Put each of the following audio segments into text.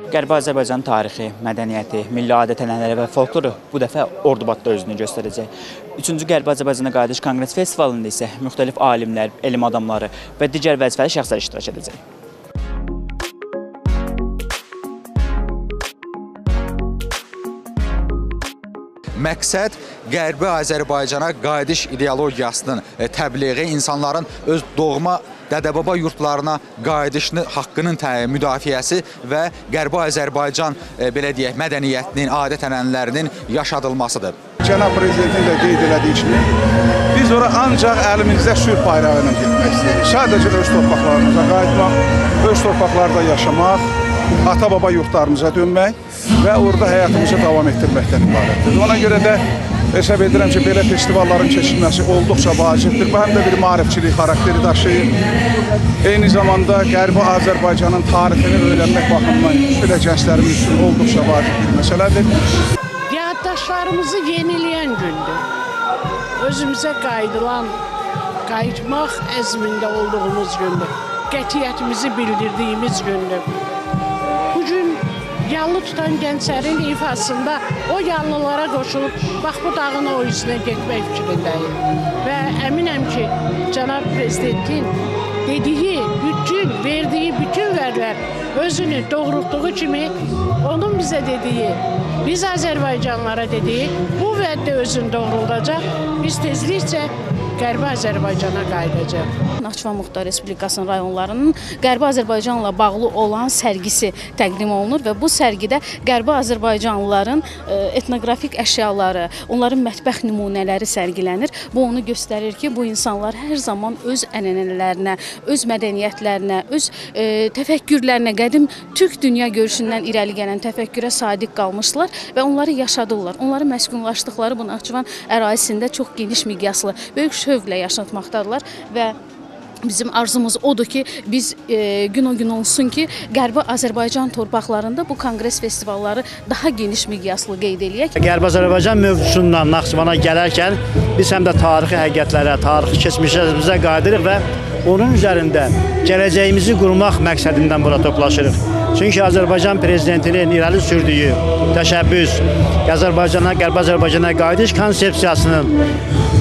Qərbi Azərbaycan tarixi, mədəniyyəti, milli adət-ənənələri və folkloru bu dəfə Ordubadda özünü göstərəcək. 3-cü Qərbi Azərbaycana Qayıdış Konqres Festivalında isə müxtəlif alimlər, elm adamları və digər vəzifəli şəxslər iştirak edəcək. Məqsəd Qərbi Azərbaycana qayıdış ideologiyasının təbliği, insanların öz doğma dədə-baba yurtlarına qayıdışını, haqqının müdafiəsi və Qərbi Azərbaycan belə deyək, mədəniyyətinin, adət-ənənələrinin yaşadılmasıdır. Cənab Prezidentin də qeyd elədiyi kimi, biz ora ancaq əlimizdə sülh bayrağı ilə getmək istəyirik. Sadəcə öz torpaqlarımıza qayıtmaq, öz torpaqlarda yaşamaq, ata-baba yurtlarımıza dönmək və orada həyatımızı davam etdirməkdən ibarətdir. Ona görə də hesab edirəm ki, belə festivalların keçirilməsi olduqca vacibdir. Bu həm də bir maarifçilik xarakteri daşıyır. Eyni zamanda Qərbi Azərbaycanın tarixini öyrənmək baxımından belə gənclərimiz üçün olduqca vacib bir məsələdir. Yaddaşlarımızı yeniləyən gündür. Özümüzə qayıtmaq əzmində olduğumuz gündür. Qətiyyətimizi bildirdiyimiz gündür. Bugün yallı tutan gənclərin ifasında o yallılara qoşulub, bax bu dağın o üstünə getmək fikrindəyim. Və əminəm ki, Cənab Prezidentin dediyi, verdiyi bütün vədlər özünü doğrultduğu kimi, onun bizə dediyi, biz Azərbaycanlara dediyi, bu vəd də özünü doğruldacaq. Biz tezlikcə Qərbi Azərbaycana qayıdacaq. Naxçıvan Muxtar Respublikasının rayonlarının Qərbi Azərbaycanla bağlı olan sərgisi təqdim olunur və bu sərgidə Qərbi Azərbaycanlıların etnoqrafik əşyaları, onların mətbəx nümunələri sərgilənir. Bu onu göstərir ki, bu insanlar hər zaman öz ənənələrinə, öz mədəniyyətlərinə, öz təfəkkürlərinə, qədim türk dünya görüşündən irəli gələn təfəkkürə sadiq qalmışlar və onları yaşadırlar. Onları məskunlaşdıqları bu Naxçıvan ərazisində çox geniş miqyaslı, böyük şövqlə yaşatmaqdadırlar və bizim arzumuz odur ki, biz gün o gün olsun ki, Qərbi Azərbaycan torpaqlarında bu konqres festivalları daha geniş miqyaslı qeyd eləyək. Qərbi Azərbaycan mövzusundan Naxçıvana gələrkən biz həm də tarixi həqiqətlərə, tarixi keçmişimizə qayıdırıq və onun üzərində gələcəyimizi qurmaq məqsədindən bura toplaşırıq. Çünki Azərbaycan Prezidentinin irəli sürdüyü təşəbbüs, Qərbi Azərbaycana qayıdış konsepsiyasının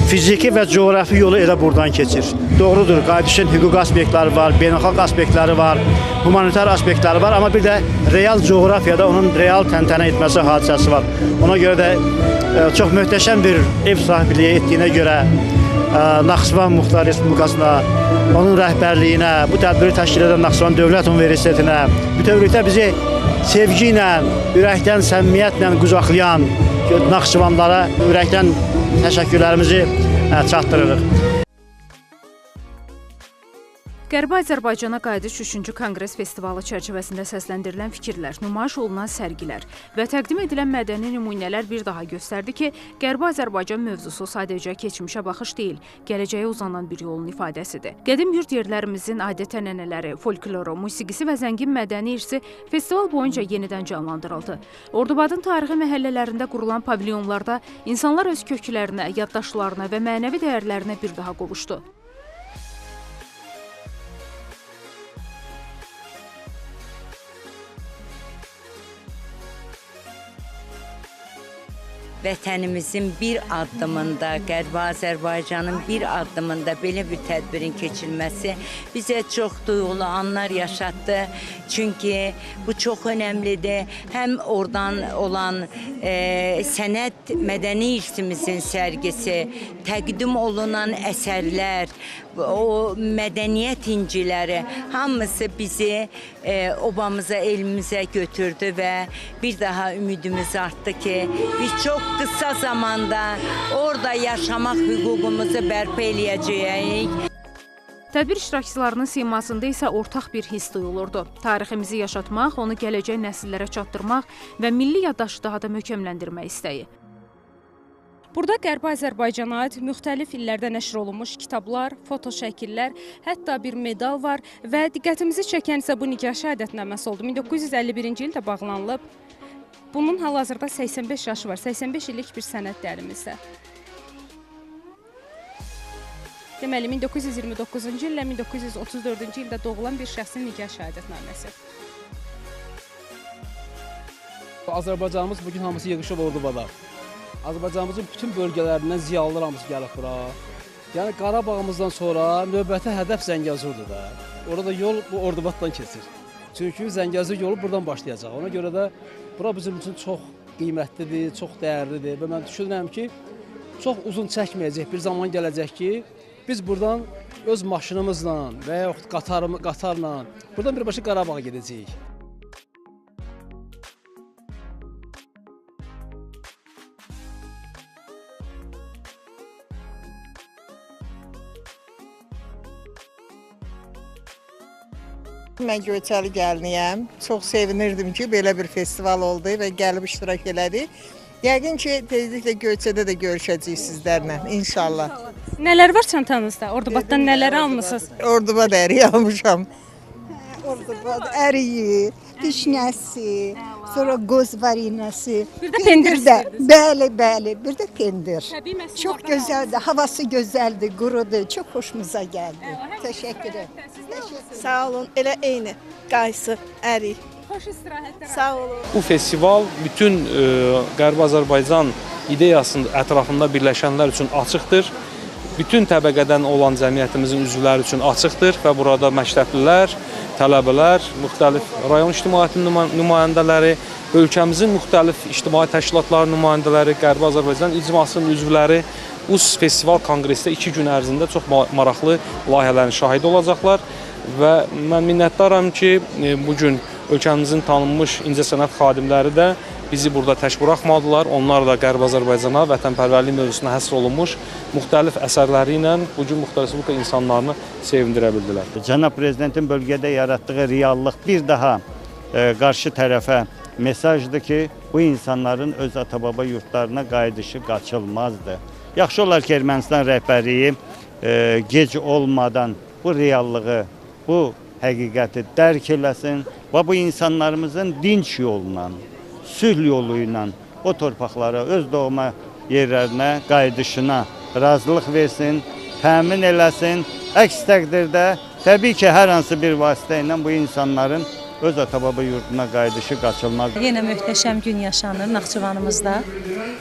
fiziki və coğrafi yolu elə buradan keçir. Doğrudur, qayıdışın hüquq aspektləri var, beynəlxalq aspektləri var, humanitar aspektləri var, amma bir də real coğrafiyada onun real təntənə etməsi hadisəsi var. Ona görə də çox möhtəşəm bir ev sahibliyi etdiyinə görə Naxçıvan Muxtar Respublikasına, onun rəhbərliyinə, bu tədbiri təşkil edən Naxçıvan Dövlət Universitetinə, bütövlükdə bizi sevgi ilə, ürəkdən, səmimiyyətlə qucaqlayan Naxçıvanlara ürəkdən təşəkkürlərimizi çatdırırıq. Qərbi Azərbaycana Qayıdış 3-cü Konqres Festivalı çərçivəsində səsləndirilən fikirlər, nümayiş olunan sərgilər və təqdim edilən mədəni nümunələr bir daha göstərdi ki, Qərbi Azərbaycan mövzusu sadəcə keçmişə baxış deyil, gələcəyə uzanan bir yolun ifadəsidir. Qədim yurd yerlərimizin adət-ənənələri, folkloru, musiqisi və zəngin mədəni irsi festival boyunca yenidən canlandırıldı. Ordubadın tarixi məhəllələrində qurulan pavilyonlarda insanlar öz köklərinə, yaddaşlarına və mənəvi dəyərlərinə bir daha qovuşdu. Vətənimizin bir addımında, Qərbi Azərbaycanın bir addımında belə bir tədbirin keçirilməsi bizə çox duyğulu anlar yaşatdı. Çünki bu çox önəmlidir. Həm oradan olan sənət, mədəni irsimizin sərgisi, təqdim olunan əsərlər, o mədəniyyət inciləri hamısı bizi obamıza, elmimizə götürdü və bir daha ümidimiz artdı ki, biz çox qısa zamanda orada yaşamaq hüququmuzu bərpa eləyəcəyik. Tədbir iştirakçılarının simasında isə ortaq bir hiss duyulurdu. Tariximizi yaşatmaq, onu gələcək nəsillərə çatdırmaq və milli yaddaşı daha da möhkəmləndirmək istəyi. Burada Qərbi Azərbaycana aid müxtəlif illərdə nəşr olunmuş kitablar, foto şəkillər, hətta bir medal var və diqqətimizi çəkən isə bu nikah şəhadətnaməsi oldu. 1951-ci ildə bağlanılıb. Bunun hal-hazırda 85 yaşı var, 85 illik bir sənəddir əlimizdə. Deməli, 1929-cu illə 1934-cü ildə doğulan bir şəxsin nikah şəhadətnaməsi. Azərbaycanımız bugün hamısı yığışıb Ordubada. Azərbaycanımızın bütün bölgələrindən ziyalılar hamısı gəlib bura. Yəni Qarabağımızdan sonra növbəti hədəf Zəngəzurdur da. Orada yol bu Ordubaddan keçir. Çünki Zəngəzur yolu buradan başlayacaq. Ona görə də bura bizim üçün çox qiymətlidir, çox dəyərlidir və mən düşünürəm ki, çox uzun çəkməyəcək bir zaman gələcək ki, biz buradan öz maşınımızla və yaxud qatarla buradan birbaşa Qarabağa gedəcəyik. Mən Göyçəli gəliniyəm. Çox sevinirdim ki, belə bir festival oldu və gəlib iştirak elədik. Yəqin ki, tezliklə Göyçədə də görüşəcəyik sizlərlə, inşallah. Nələr var çantanızda? Ordubaddan nələr almısınız? Ordubad əriyi almışam. Ordubad əriyi, vişnəsi, sonra qozvarinəsi. Bir də pendir istəyirsiniz. Bəli, bir də pendir. Çox gözəldir, havası gözəldir, qurudur, çox xoşumuza gəldi. Təşəkkür edirəm. Sağ olun, elə eyni qaysı, ərik. Xoş istirahətlər. Sağ olun. Bu festival bütün Qərbi Azərbaycan ideyasının ətrafında birləşənlər üçün açıqdır. Bütün təbəqədən olan cəmiyyətimizin üzvləri üçün açıqdır və burada məktəblilər, tələbələr, müxtəlif rayon ictimaiyyətinin nümayəndələri, ölkəmizin müxtəlif ictimai təşkilatlarının nümayəndələri, Qərbi Azərbaycan icmasının üzvləri US Festival Konqresdə 2 gün ərzində çox maraqlı layihələrin şahidi olacaqlar və mən minnətdaram ki, bugün ölkəmizin tanınmış incəsənət xadimləri də bizi burada tək buraxmadılar. Onlar da Qərbi Azərbaycana, vətənpərvərlik mövzusuna həsr olunmuş müxtəlif əsərləri ilə bugün müxtəlif respublika insanlarını sevindirə bildilər. Cənab Prezidentin bölgədə yaratdığı reallıq bir daha qarşı tərəfə mesajdır ki, bu insanların öz ata-baba yurtlarına qayıdışı qaçılmazdır. Yaxşı olar ki, Ermənistan rəhbərliyi gec olmadan bu reallığı, bu həqiqəti dərk eləsin və bu insanlarımızın dinç yolla, sülh yolu ilə o torpaqlara, öz doğma yerlərinə qayıdışına razılıq versin, təmin eləsin. Əks təqdirdə təbii ki, hər hansı bir vasitə ilə bu insanların öz ata-baba yurduna qayıdışı qaçılmaz. Yenə möhtəşəm gün yaşanır Naxçıvanımızda.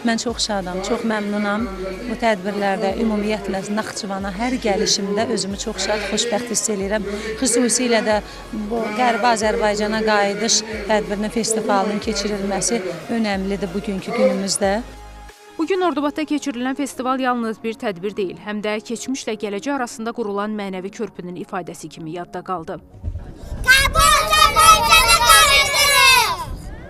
Mən çox şadam, çox məmnunam. Bu tədbirlərdə ümumiyyətlə Naxçıvana hər gəlişimdə özümü çox şad, xoşbəxt hiss edirəm. Xüsusilə də bu Qərbi Azərbaycana qayıdış tədbirinin, festivalının keçirilməsi önəmlidir bugünkü günümüzdə. Bugün Ordubadda keçirilən festival yalnız bir tədbir deyil, həm də keçmişlə gələcək arasında qurulan mənəvi körpünün ifadəsi kimi yadda qaldı.